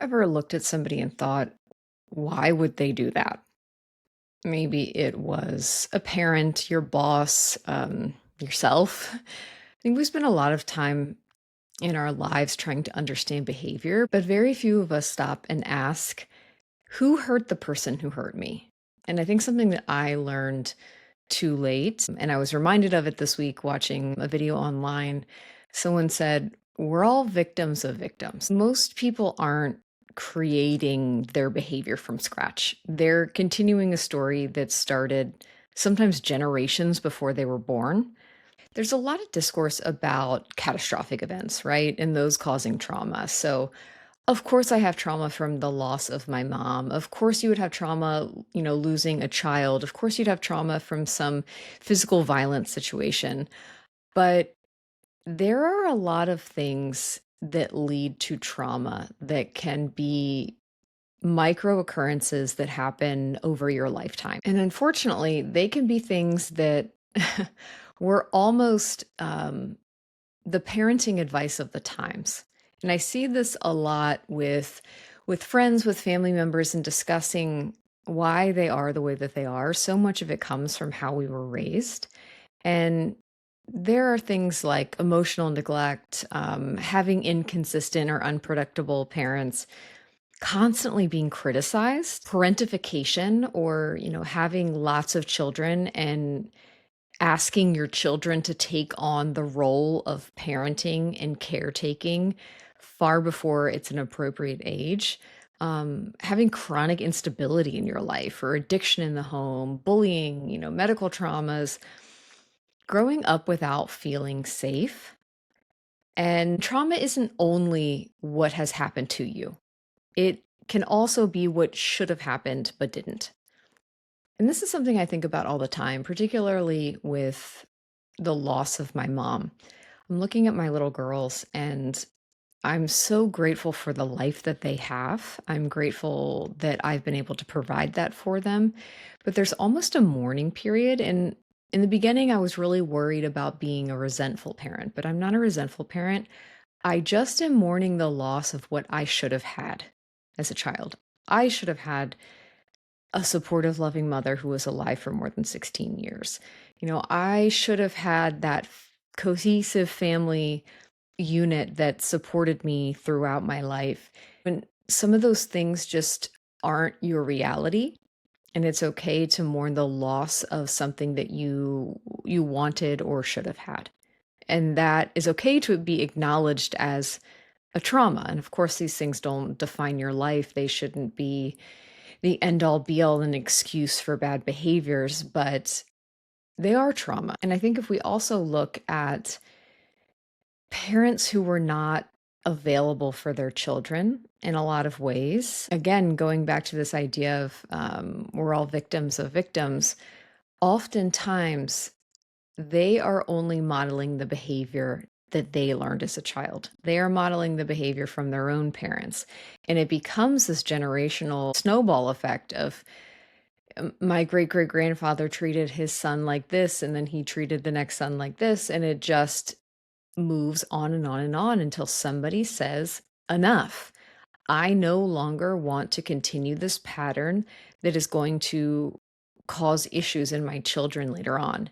ever looked at somebody and thought, why would they do that? Maybe it was a parent, your boss, yourself. I think we spend a lot of time in our lives trying to understand behavior, but very few of us stop and ask, who hurt the person who hurt me? And I think something that I learned too late, and I was reminded of it this week watching a video online. Someone said, we're all victims of victims. Most people aren't creating their behavior from scratch. They're continuing a story that started sometimes generations before they were born. There's a lot of discourse about catastrophic events, right? And those causing trauma. So, of course, I have trauma from the loss of my mom. Of course, you would have trauma, losing a child. Of course, you'd have trauma from some physical violence situation. But there are a lot of things that lead to trauma that can be micro occurrences that happen over your lifetime. And unfortunately, they can be things that were almost the parenting advice of the times. And I see this a lot with friends, with family members, and discussing why they are the way that they are. So much of it comes from how we were raised. And there are things like emotional neglect, having inconsistent or unpredictable parents, constantly being criticized, parentification, or having lots of children and asking your children to take on the role of parenting and caretaking far before it's an appropriate age. Having chronic instability in your life or addiction in the home, bullying, medical traumas, growing up without feeling safe. And trauma isn't only what has happened to you, it can also be what should have happened but didn't. And this is something I think about all the time, particularly with the loss of my mom. I'm looking at my little girls and I'm so grateful for the life that they have. I'm grateful that I've been able to provide that for them. But there's almost a mourning period. And in the beginning, I was really worried about being a resentful parent, but I'm not a resentful parent. I just am mourning the loss of what I should have had as a child. I should have had a supportive, loving mother who was alive for more than 16 years. I should have had that cohesive family unit that supported me throughout my life. And some of those things just aren't your reality. And it's okay to mourn the loss of something that you wanted or should have had. And that is okay to be acknowledged as a trauma. And of course, these things don't define your life. They shouldn't be the end all be all an excuse for bad behaviors, but they are trauma. And I think if we also look at parents who were not available for their children in a lot of ways, again, going back to this idea of we're all victims of victims, oftentimes they are only modeling the behavior that they learned as a child. They are modeling the behavior from their own parents. And it becomes this generational snowball effect of my great great grandfather treated his son like this, and then he treated the next son like this. And it just moves on and on and on until somebody says, enough. I no longer want to continue this pattern that is going to cause issues in my children later on.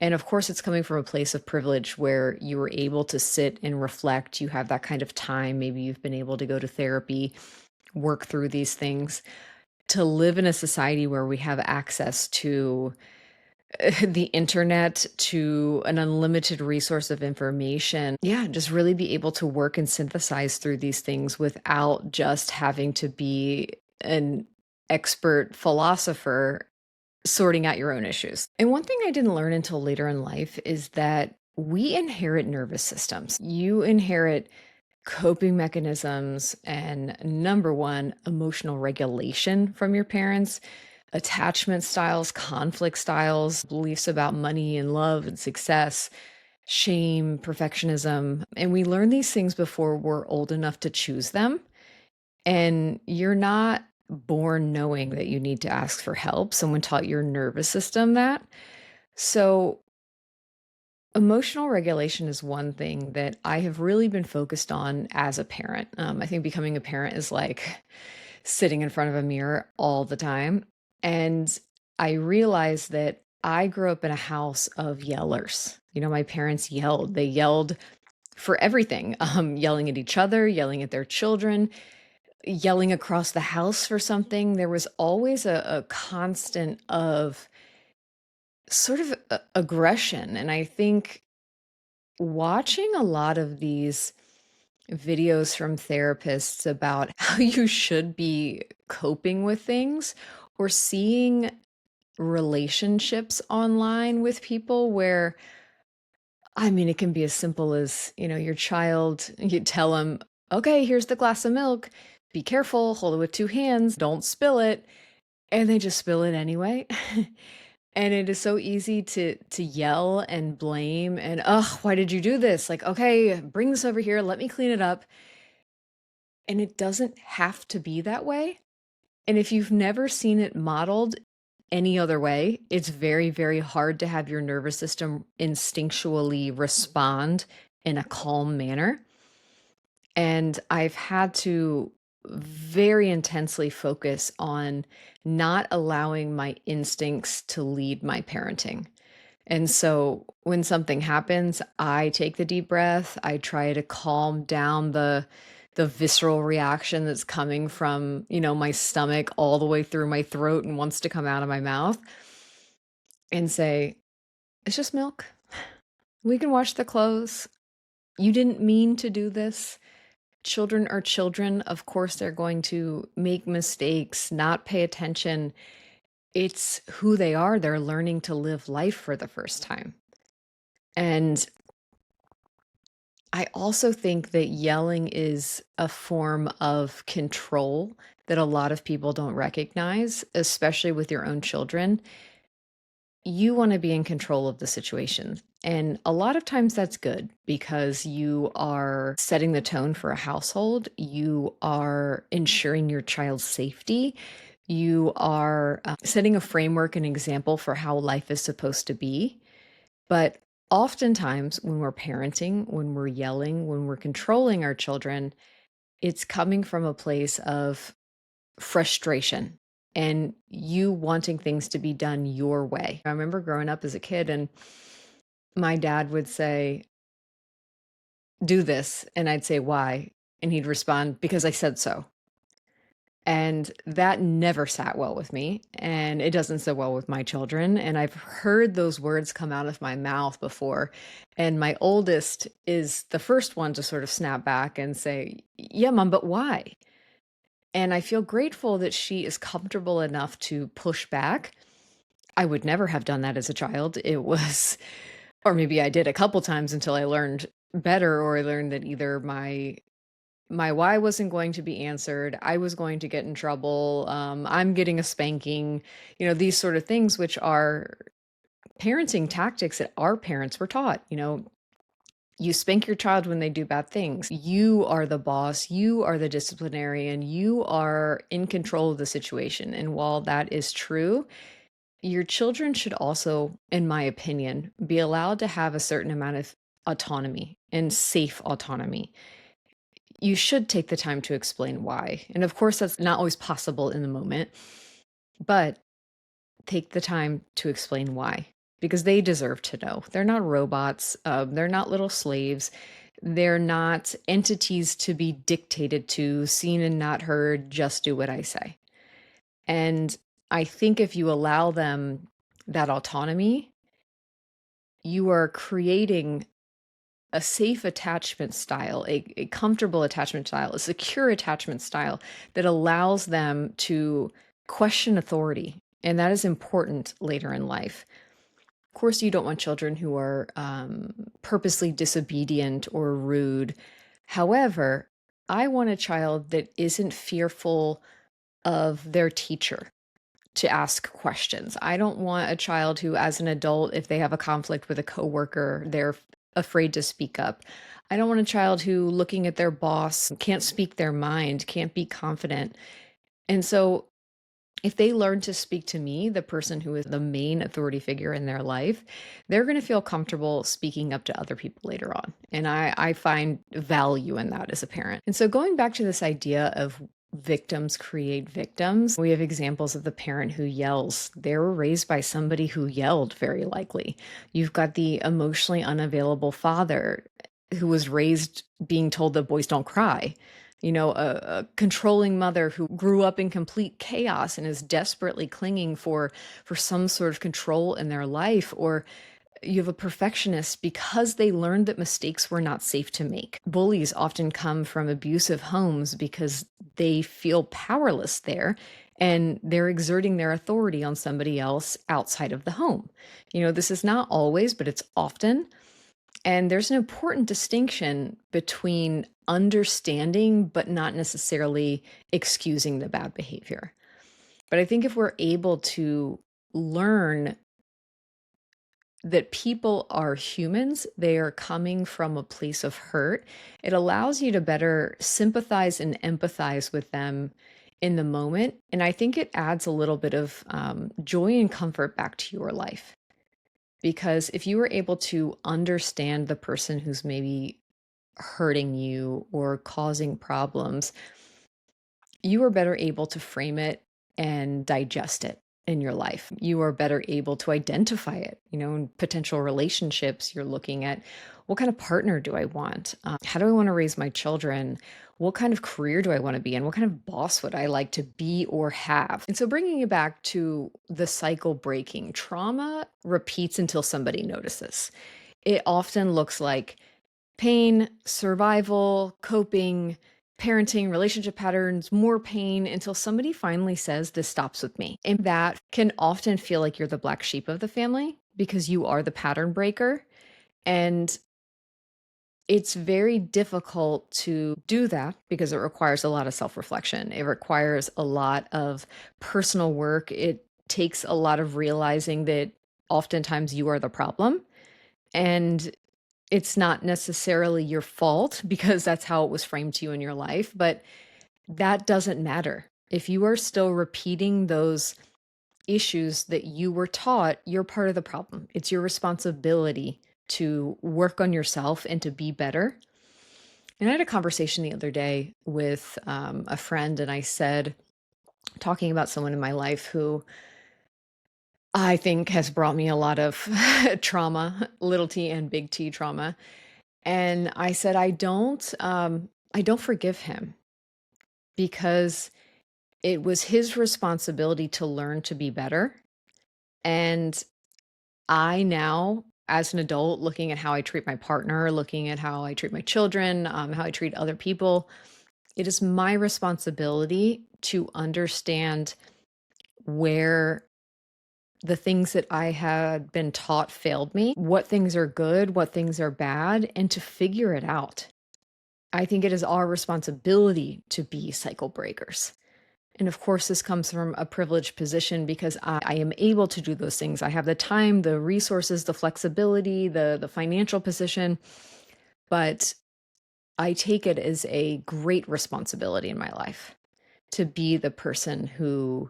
And of course, it's coming from a place of privilege where you were able to sit and reflect. You have that kind of time. Maybe you've been able to go to therapy, work through these things. To live in a society where we have access to the internet, to an unlimited resource of information. Yeah, just really be able to work and synthesize through these things without just having to be an expert philosopher sorting out your own issues. And one thing I didn't learn until later in life is that we inherit nervous systems. You inherit coping mechanisms and number one, emotional regulation from your parents, attachment styles, conflict styles, beliefs about money and love and success, shame, perfectionism. And we learn these things before we're old enough to choose them. And you're not born knowing that you need to ask for help. Someone taught your nervous system that. So Emotional regulation is one thing that I have really been focused on as a parent. I think becoming a parent is like sitting in front of a mirror all the time. And I realized that I grew up in a house of yellers. My parents yelled. They yelled for everything, yelling at each other, yelling at their children, yelling across the house for something. There was always a constant of sort of aggression. And I think watching a lot of these videos from therapists about how you should be coping with things, or seeing relationships online with people where, I mean, it can be as simple as, your child, you tell them, okay, here's the glass of milk. Be careful, hold it with two hands, don't spill it. And they just spill it anyway. And it is so easy to yell and blame and, "Ugh, why did you do this?" Like, "Okay, bring this over here, let me clean it up." And it doesn't have to be that way. And if you've never seen it modeled any other way, it's very, very hard to have your nervous system instinctually respond in a calm manner. And I've had to very intensely focus on not allowing my instincts to lead my parenting. And so when something happens, I take the deep breath. I try to calm down the visceral reaction that's coming from, my stomach all the way through my throat and wants to come out of my mouth, and say, "It's just milk. We can wash the clothes. You didn't mean to do this. Children are children. Of course, they're going to make mistakes, not pay attention. It's who they are. They're learning to live life for the first time." And I also think that yelling is a form of control that a lot of people don't recognize, especially with your own children. You want to be in control of the situation. And a lot of times that's good because you are setting the tone for a household. You are ensuring your child's safety. You are setting a framework and example for how life is supposed to be. But oftentimes, when we're parenting, when we're yelling, when we're controlling our children, it's coming from a place of frustration and you wanting things to be done your way. I remember growing up as a kid, and my dad would say, "Do this." And I'd say, "Why?" And he'd respond, "Because I said so." And that never sat well with me, and it doesn't sit well with my children. And I've heard those words come out of my mouth before. And my oldest is the first one to sort of snap back and say, "Yeah, mom, but why?" And I feel grateful that she is comfortable enough to push back. I would never have done that as a child. It was, or maybe I did a couple times until I learned better, or I learned that either my why wasn't going to be answered. I was going to get in trouble. I'm getting a spanking, these sort of things, which are parenting tactics that our parents were taught. You spank your child when they do bad things. You are the boss. You are the disciplinarian. You are in control of the situation. And while that is true, your children should also, in my opinion, be allowed to have a certain amount of autonomy and safe autonomy. You should take the time to explain why. And of course, that's not always possible in the moment, but take the time to explain why, because they deserve to know. They're not robots, they're not little slaves. They're not entities to be dictated to, seen and not heard, just do what I say. And I think if you allow them that autonomy, you are creating a safe attachment style, a comfortable attachment style, a secure attachment style that allows them to question authority. And that is important later in life. Of course, you don't want children who are purposely disobedient or rude. However, I want a child that isn't fearful of their teacher to ask questions. I don't want a child who, as an adult, if they have a conflict with a coworker, they're afraid to speak up. I don't want a child who, looking at their boss, can't speak their mind, can't be confident. And so If they learn to speak to me, the person who is the main authority figure in their life, they're going to feel comfortable speaking up to other people later on. And I find value in that as a parent. And so going back to this idea of victims create victims, we have examples of the parent who yells. They were raised by somebody who yelled, very likely. You've got the emotionally unavailable father who was raised being told that boys don't cry. A controlling mother who grew up in complete chaos and is desperately clinging for some sort of control in their life. Or you have a perfectionist because they learned that mistakes were not safe to make. Bullies often come from abusive homes because they feel powerless there and they're exerting their authority on somebody else outside of the home. This is not always, but it's often. And there's an important distinction between understanding, but not necessarily excusing the bad behavior. But I think if we're able to learn that people are humans, they are coming from a place of hurt, it allows you to better sympathize and empathize with them in the moment. And I think it adds a little bit of joy and comfort back to your life. Because if you were able to understand the person who's maybe hurting you or causing problems, you are better able to frame it and digest it in your life. You are better able to identify it. In potential relationships, you're looking at what kind of partner do I want? How do I want to raise my children? What kind of career do I want to be in? What kind of boss would I like to be or have? And so bringing it back to the cycle breaking, trauma repeats until somebody notices. It often looks like pain, survival, coping, parenting, relationship patterns, more pain until somebody finally says, this stops with me. And that can often feel like you're the black sheep of the family because you are the pattern breaker. And it's very difficult to do that because it requires a lot of self-reflection. It requires a lot of personal work. It takes a lot of realizing that oftentimes you are the problem. And it's not necessarily your fault because that's how it was framed to you in your life, but that doesn't matter. If you are still repeating those issues that you were taught, you're part of the problem. It's your responsibility to work on yourself and to be better. And I had a conversation the other day with a friend, and I said, talking about someone in my life who I think has brought me a lot of trauma, little t and big T trauma. And I said, I don't forgive him because it was his responsibility to learn to be better. And I now, as an adult, looking at how I treat my partner, looking at how I treat my children, how I treat other people, it is my responsibility to understand where the things that I had been taught failed me, what things are good, what things are bad, and to figure it out. I think it is our responsibility to be cycle breakers. And of course, this comes from a privileged position because I am able to do those things. I have the time, the resources, the flexibility, the financial position, but I take it as a great responsibility in my life to be the person who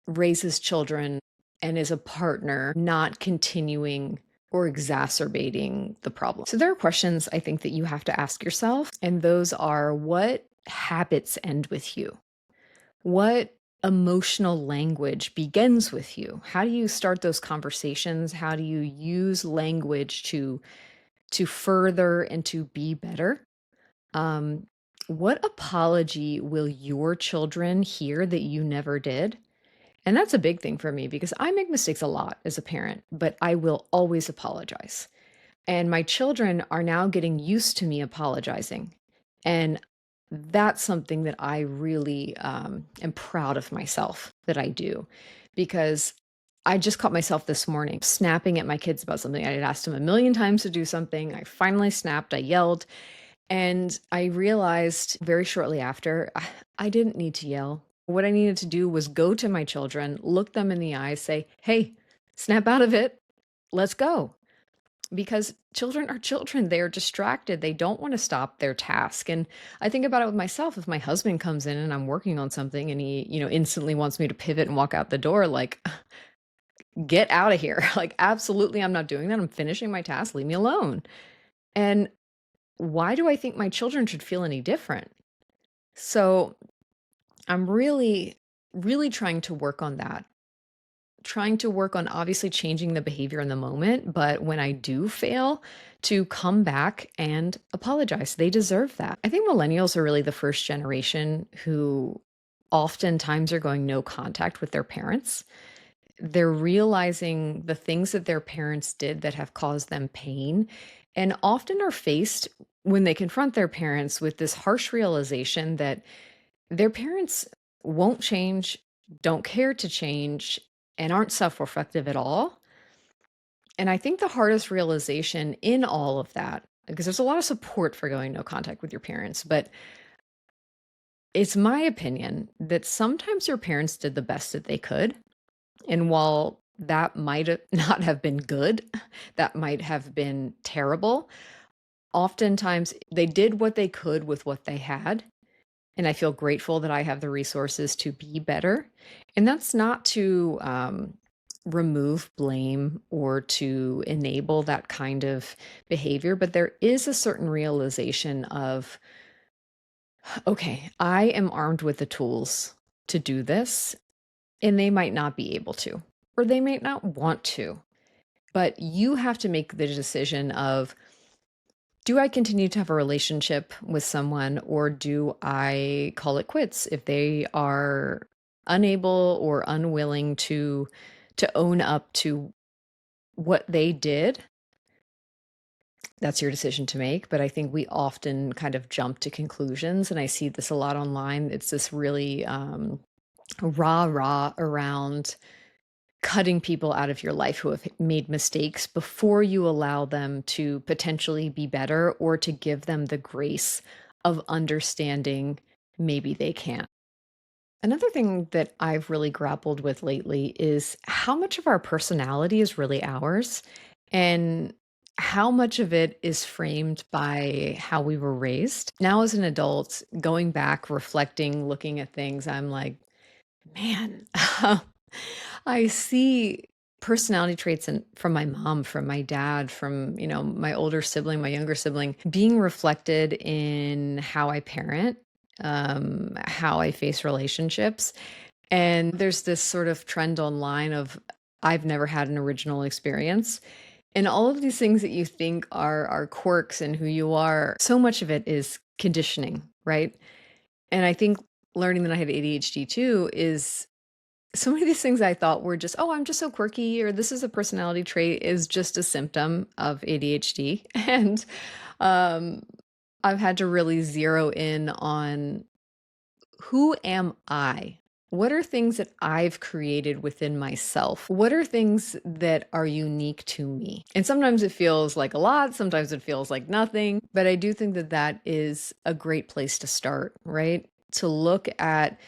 raises children and is a partner, not continuing or exacerbating the problem. So there are questions I think that you have to ask yourself, and those are, what habits end with you? What emotional language begins with you? How do you start those conversations? How do you use language to further and to be better? What apology will your children hear that you never did? And that's a big thing for me because I make mistakes a lot as a parent, but I will always apologize. And my children are now getting used to me apologizing. And that's something that I really am proud of myself that I do, because I just caught myself this morning snapping at my kids about something. I had asked them a million times to do something. I finally snapped, I yelled, and I realized very shortly after, I didn't need to yell. What I needed to do was go to my children, look them in the eyes, say, hey, snap out of it. Let's go. because children are children. They're distracted. They don't want to stop their task. And I think about it with myself. If my husband comes in and I'm working on something and he, instantly wants me to pivot and walk out the door, like, get out of here. Like, absolutely, I'm not doing that. I'm finishing my task. Leave me alone. And why do I think my children should feel any different? So I'm really, really trying to work on that. Trying to work on obviously changing the behavior in the moment, but when I do fail, to come back and apologize. They deserve that. I think millennials are really the first generation who oftentimes are going no contact with their parents. They're realizing the things that their parents did that have caused them pain, and often are faced when they confront their parents with this harsh realization that their parents won't change, don't care to change, and aren't self-reflective at all. And I think the hardest realization in all of that, because there's a lot of support for going no contact with your parents, but it's my opinion that sometimes your parents did the best that they could. And while that might not have been good, that might have been terrible, oftentimes they did what they could with what they had. And I feel grateful that I have the resources to be better. And that's not to remove blame or to enable that kind of behavior, but there is a certain realization of, okay, I am armed with the tools to do this, and they might not be able to, or they might not want to. But you have to make the decision of, do I continue to have a relationship with someone, or do I call it quits if they are unable or unwilling to own up to what they did? That's your decision to make. But I think we often kind of jump to conclusions, and I see this a lot online. It's this really rah around cutting people out of your life who have made mistakes before you allow them to potentially be better, or to give them the grace of understanding maybe they can't. Another thing that I've really grappled with lately is how much of our personality is really ours, and how much of it is framed by how we were raised. Now, as an adult, going back, reflecting, looking at things, I'm like, man, I see personality traits from my mom, from my dad, from, my older sibling, my younger sibling, being reflected in how I parent, how I face relationships. And there's this sort of trend online of, I've never had an original experience. And all of these things that you think are quirks and who you are, so much of it is conditioning, right? And I think learning that I had ADHD too is, so many of these things I thought were just, oh, I'm just so quirky, or this is a personality trait, is just a symptom of ADHD. And um, I've had to really zero in on, who am I? What are things that I've created within myself? What are things that are unique to me? And sometimes it feels like a lot, sometimes it feels like nothing, but I do think that that is a great place to start, right? To look at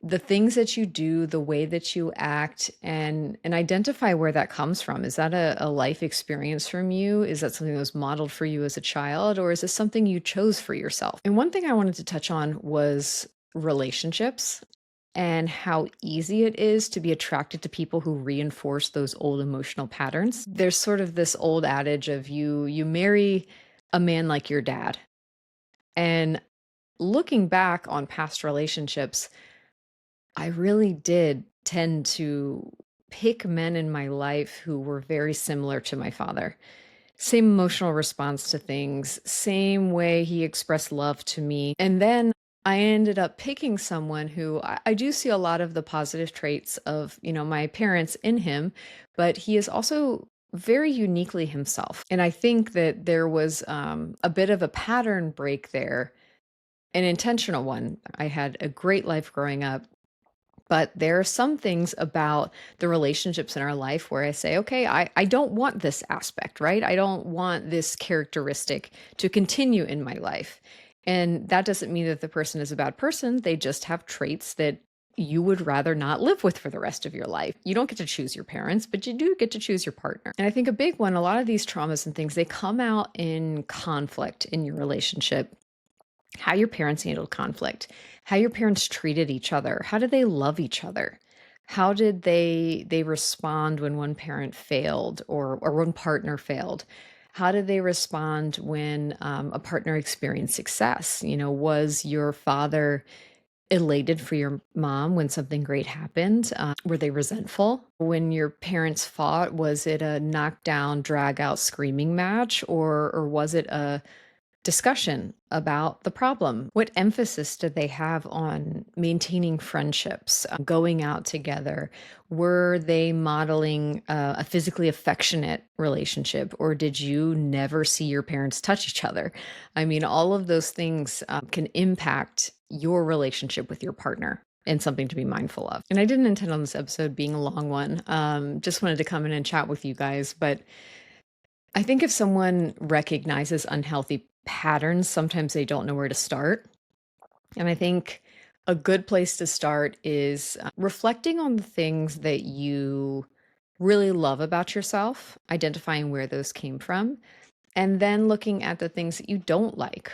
the things that you do, the way that you act, and identify where that comes from. Is that a life experience from you? Is that something that was modeled for you as a child, or is this something you chose for yourself? And one thing I wanted to touch on was relationships, and how easy it is to be attracted to people who reinforce those old emotional patterns. There's sort of this old adage of, you marry a man like your dad. And looking back on past relationships, I really did tend to pick men in my life who were very similar to my father. Same emotional response to things, same way he expressed love to me. And then I ended up picking someone who I do see a lot of the positive traits of, my parents in him, but he is also very uniquely himself. And I think that there was a bit of a pattern break there, an intentional one. I had a great life growing up. But there are some things about the relationships in our life where I say, okay, I don't want this aspect, right? I don't want this characteristic to continue in my life. And that doesn't mean that the person is a bad person. They just have traits that you would rather not live with for the rest of your life. You don't get to choose your parents, but you do get to choose your partner. And I think a big one, a lot of these traumas and things, they come out in conflict in your relationship. How your parents handled conflict, how your parents treated each other, how did they love each other? How did they respond when one parent failed or one partner failed? How did they respond when a partner experienced success? Was your father elated for your mom when something great happened? Were they resentful? When your parents fought, was it a knockdown, drag out screaming match, or was it a discussion about the problem? What emphasis did they have on maintaining friendships, going out together? Were they modeling a physically affectionate relationship, or did you never see your parents touch each other? I mean, all of those things can impact your relationship with your partner and something to be mindful of. And I didn't intend on this episode being a long one. Just wanted to come in and chat with you guys. But I think if someone recognizes unhealthy patterns, sometimes they don't know where to start. And I think a good place to start is reflecting on the things that you really love about yourself, identifying where those came from, and then looking at the things that you don't like.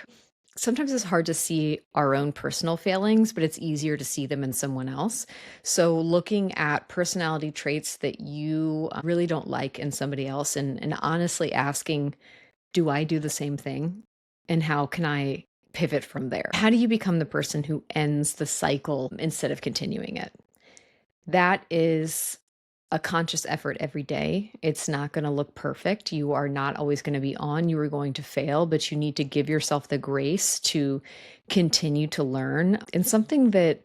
Sometimes it's hard to see our own personal failings, but it's easier to see them in someone else. So, looking at personality traits that you really don't like in somebody else and honestly asking, do I do the same thing? And how can I pivot from there? How do you become the person who ends the cycle instead of continuing it? That is a conscious effort every day. It's not going to look perfect. You are not always going to be on. You are going to fail, but you need to give yourself the grace to continue to learn. And something that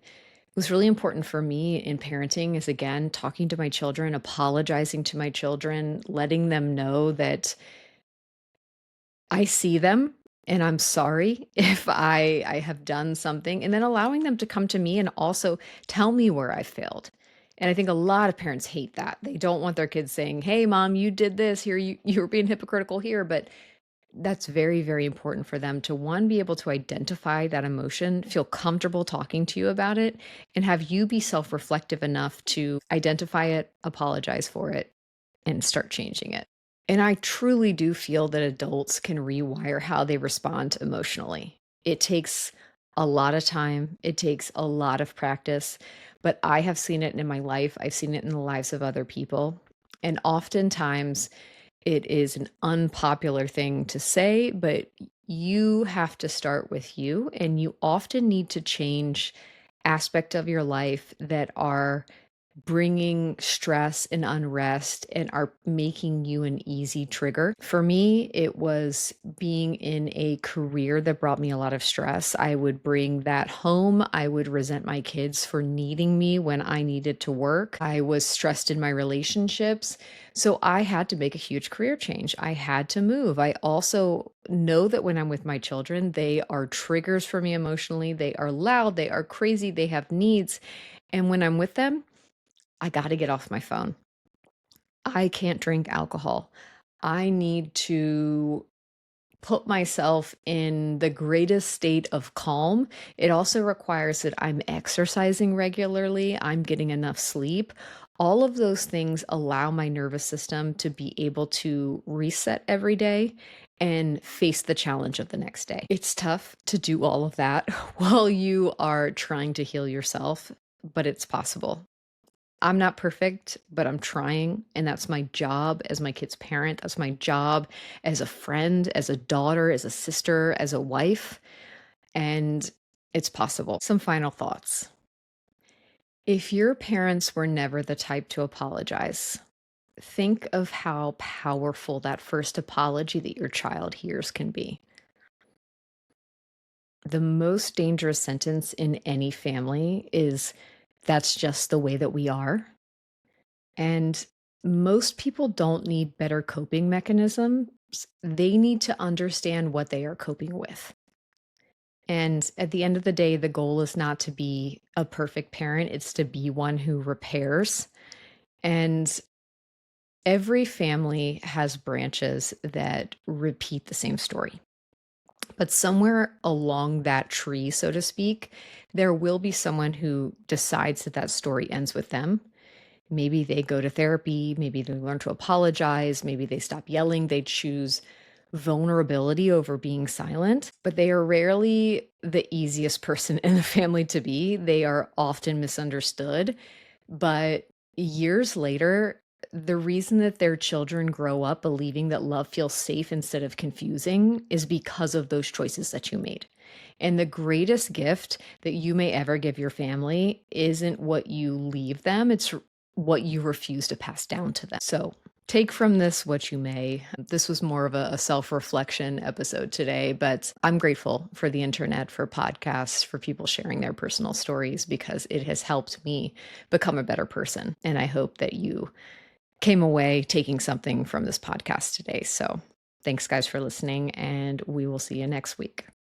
was really important for me in parenting is, again, talking to my children, apologizing to my children, letting them know that I see them and I'm sorry if I have done something, and then allowing them to come to me and also tell me where I failed. And I think a lot of parents hate that. They don't want their kids saying, "Hey mom, you did this here, you were being hypocritical here." But that's very, very important for them to, one, be able to identify that emotion, feel comfortable talking to you about it, and have you be self-reflective enough to identify it, apologize for it, and start changing it. And I truly do feel that adults can rewire how they respond emotionally. It takes a lot of time, it takes a lot of practice, but I have seen it in my life. I've seen it in the lives of other people. And oftentimes it is an unpopular thing to say, but you have to start with you, and you often need to change aspect of your life that are bringing stress and unrest and are making you an easy trigger. For me, it was being in a career that brought me a lot of stress. I would bring that home. I would resent my kids for needing me when I needed to work. I was stressed in my relationships. So I had to make a huge career change. I had to move. I also know that when I'm with my children, they are triggers for me emotionally. They are loud, they are crazy, they have needs. And when I'm with them, I got to get off my phone. I can't drink alcohol. I need to put myself in the greatest state of calm. It also requires that I'm exercising regularly, I'm getting enough sleep. All of those things allow my nervous system to be able to reset every day and face the challenge of the next day. It's tough to do all of that while you are trying to heal yourself, but it's possible. I'm not perfect, but I'm trying. And that's my job as my kid's parent. That's my job as a friend, as a daughter, as a sister, as a wife. And it's possible. Some final thoughts. If your parents were never the type to apologize, think of how powerful that first apology that your child hears can be. The most dangerous sentence in any family is, "That's just the way that we are." And most people don't need better coping mechanisms. They need to understand what they are coping with. And at the end of the day, the goal is not to be a perfect parent, it's to be one who repairs. And every family has branches that repeat the same story. But somewhere along that tree, so to speak, there will be someone who decides that that story ends with them. Maybe they go to therapy, maybe they learn to apologize, maybe they stop yelling, they choose vulnerability over being silent, but they are rarely the easiest person in the family to be. They are often misunderstood, but years later, the reason that their children grow up believing that love feels safe instead of confusing is because of those choices that you made. And the greatest gift that you may ever give your family isn't what you leave them, it's what you refuse to pass down to them. So take from this what you may. This was more of a self reflection episode today, but I'm grateful for the internet, for podcasts, for people sharing their personal stories because it has helped me become a better person. And I hope that you came away taking something from this podcast today. So thanks, guys, for listening, and we will see you next week.